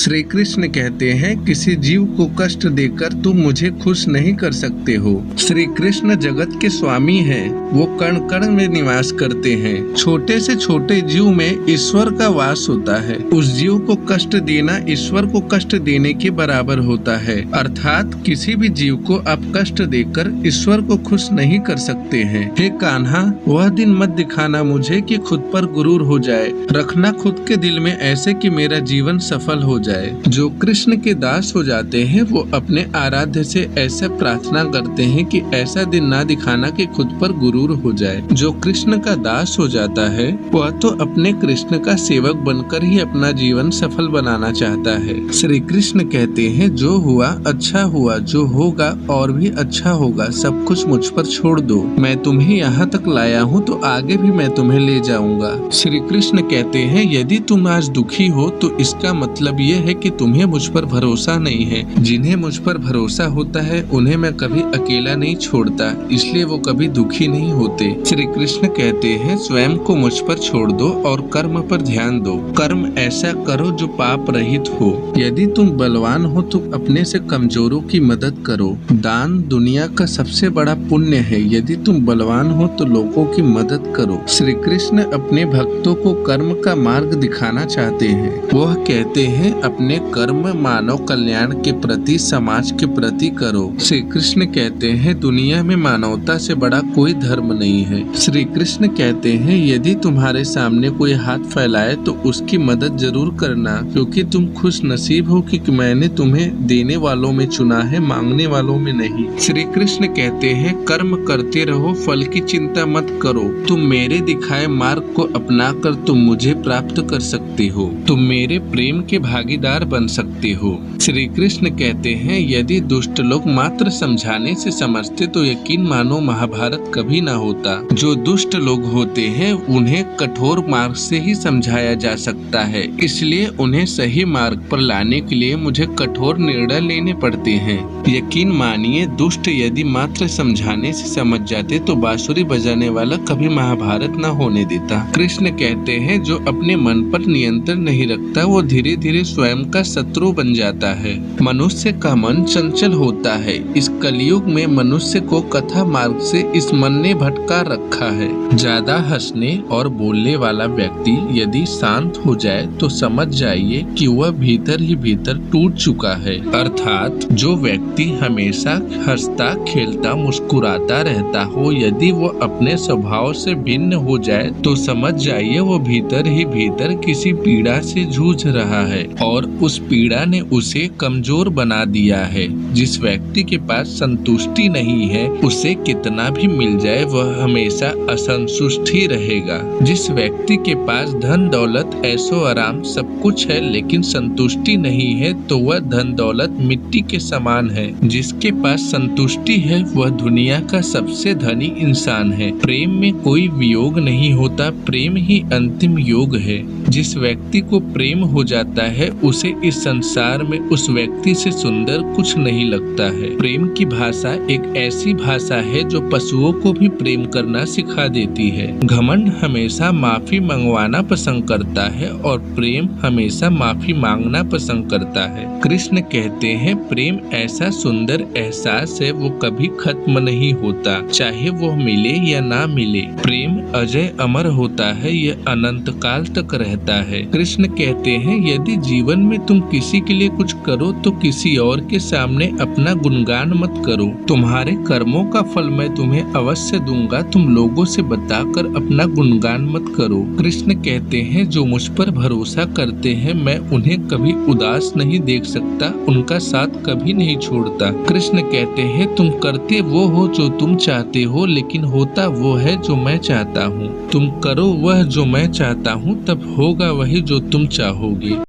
श्री कृष्ण कहते हैं, किसी जीव को कष्ट देकर तुम मुझे खुश नहीं कर सकते हो। श्री कृष्ण जगत के स्वामी हैं, वो कण कण में निवास करते हैं। छोटे से छोटे जीव में ईश्वर का वास होता है। उस जीव को कष्ट देना ईश्वर को कष्ट देने के बराबर होता है। अर्थात किसी भी जीव को आप कष्ट देकर ईश्वर को खुश नहीं कर सकते हैं। हे कान्हा, वह दिन मत दिखाना मुझे कि खुद पर गुरूर हो जाए। रखना खुद के दिल में ऐसे कि मेरा जीवन सफल हो जाए। जो कृष्ण के दास हो जाते हैं वो अपने आराध्य से ऐसा प्रार्थना करते हैं कि ऐसा दिन ना दिखाना कि खुद पर गुरूर हो जाए। जो कृष्ण का दास हो जाता है वह तो अपने कृष्ण का सेवक बनकर ही अपना जीवन सफल बनाना चाहता है। श्री कृष्ण कहते हैं, जो हुआ अच्छा हुआ, जो होगा और भी अच्छा होगा, सब कुछ मुझ पर छोड़ दो। मैं तुम्हें यहाँ तक लाया हूँ तो आगे भी मैं तुम्हें ले जाऊंगा। श्री कृष्ण कहते हैं, यदि तुम आज दुखी हो तो इसका मतलब ये है कि तुम्हें मुझ पर भरोसा नहीं है। जिन्हें मुझ पर भरोसा होता है उन्हें मैं कभी अकेला नहीं छोड़ता, इसलिए वो कभी दुखी नहीं होते। श्री कृष्ण कहते हैं, स्वयं को मुझ पर छोड़ दो और कर्म पर ध्यान दो। कर्म ऐसा करो जो पाप रहित हो। यदि तुम बलवान हो तो अपने से कमजोरों की मदद करो। दान दुनिया का सबसे बड़ा पुण्य है। यदि तुम बलवान हो तो लोगों की मदद करो। श्री कृष्ण अपने भक्तों को कर्म का मार्ग दिखाना चाहते हैं। वह कहते हैं, अपने कर्म मानव कल्याण के प्रति, समाज के प्रति करो। श्री कृष्ण कहते हैं, दुनिया में मानवता से बड़ा कोई धर्म नहीं है। श्री कृष्ण कहते हैं, यदि तुम्हारे सामने कोई हाथ फैलाए तो उसकी मदद जरूर करना, क्योंकि तुम खुश नसीब हो कि मैंने तुम्हें देने वालों में चुना है, मांगने वालों में नहीं। श्री कृष्ण कहते हैं, कर्म करते रहो, फल की चिंता मत करो। तुम मेरे दिखाए मार्ग को अपनाकर तुम मुझे प्राप्त कर सकते हो। तुम मेरे प्रेम के भागीदार बन सकते हो। श्री कृष्ण कहते हैं, यदि दुष्ट लोग मात्र समझाने से समझते तो यकीन मानो महाभारत कभी ना होता। जो दुष्ट लोग होते हैं उन्हें कठोर मार्ग से ही समझाया जा सकता है, इसलिए उन्हें सही मार्ग पर लाने के लिए मुझे कठोर निर्णय लेने पड़ते हैं। यकीन मानिए, दुष्ट यदि मात्र समझाने से समझ जाते तो बांसुरी बजाने वाला कभी महाभारत न होने देता। कृष्ण कहते हैं, जो अपने मन पर नियंत्रण नहीं रखता वो धीरे धीरे स्वयं का शत्रु बन जाता है। मनुष्य का मन चंचल होता है। इस कलयुग में मनुष्य को कथा मार्ग से इस मन ने भटका रखा है। ज्यादा हंसने और बोलने वाला व्यक्ति यदि शांत हो जाए तो समझ जाइए कि वह भीतर ही भीतर टूट चुका है। अर्थात जो व्यक्ति हमेशा हंसता खेलता मुस्कुराता रहता हो, यदि वो अपने स्वभाव से भिन्न हो जाए तो समझ जाइए वो भीतर ही भीतर किसी पीड़ा से जूझ रहा है और उस पीड़ा ने उसे कमजोर बना दिया है। जिस व्यक्ति के पास संतुष्टि नहीं है उसे कितना भी मिल जाए वह हमेशा असंतुष्ट ही रहेगा। जिस व्यक्ति के पास धन दौलत ऐशो आराम सब कुछ है लेकिन संतुष्टि नहीं है तो वह धन दौलत मिट्टी के समान है। जिसके पास संतुष्टि है वह दुनिया का सबसे धनी इंसान है। प्रेम में कोई वियोग नहीं होता, प्रेम ही अंतिम योग है। जिस व्यक्ति को प्रेम हो जाता है उसे इस संसार में उस व्यक्ति से सुंदर कुछ नहीं लगता है। प्रेम की भाषा एक ऐसी भाषा है जो पशुओं को भी प्रेम करना सिखा देती है। घमंड हमेशा माफी मंगवाना पसंद करता है और प्रेम हमेशा माफी मांगना पसंद करता है। कृष्ण कहते हैं, प्रेम ऐसा सुंदर एहसास है वो कभी खत्म नहीं होता, चाहे वो मिले या ना मिले। प्रेम अजय अमर होता है, ये अनंत काल तक रहता है। कृष्ण कहते हैं, यदि जीवन में तुम किसी के लिए कुछ करो तो किसी और के सामने अपना गुणगान मत करो। तुम्हारे कर्मों का फल मैं तुम्हें अवश्य दूंगा, तुम लोगों से बताकर अपना गुणगान मत करो। कृष्ण कहते हैं, जो मुझ पर भरोसा करते हैं मैं उन्हें कभी उदास नहीं देख सकता, उनका साथ कभी नहीं छोड़ता। कृष्ण कहते हैं, तुम करते वो हो जो तुम चाहते हो लेकिन होता वो है जो मैं चाहता हूँ। तुम करो वह जो मैं चाहता हूँ तब होगा वही जो तुम चाहोगे।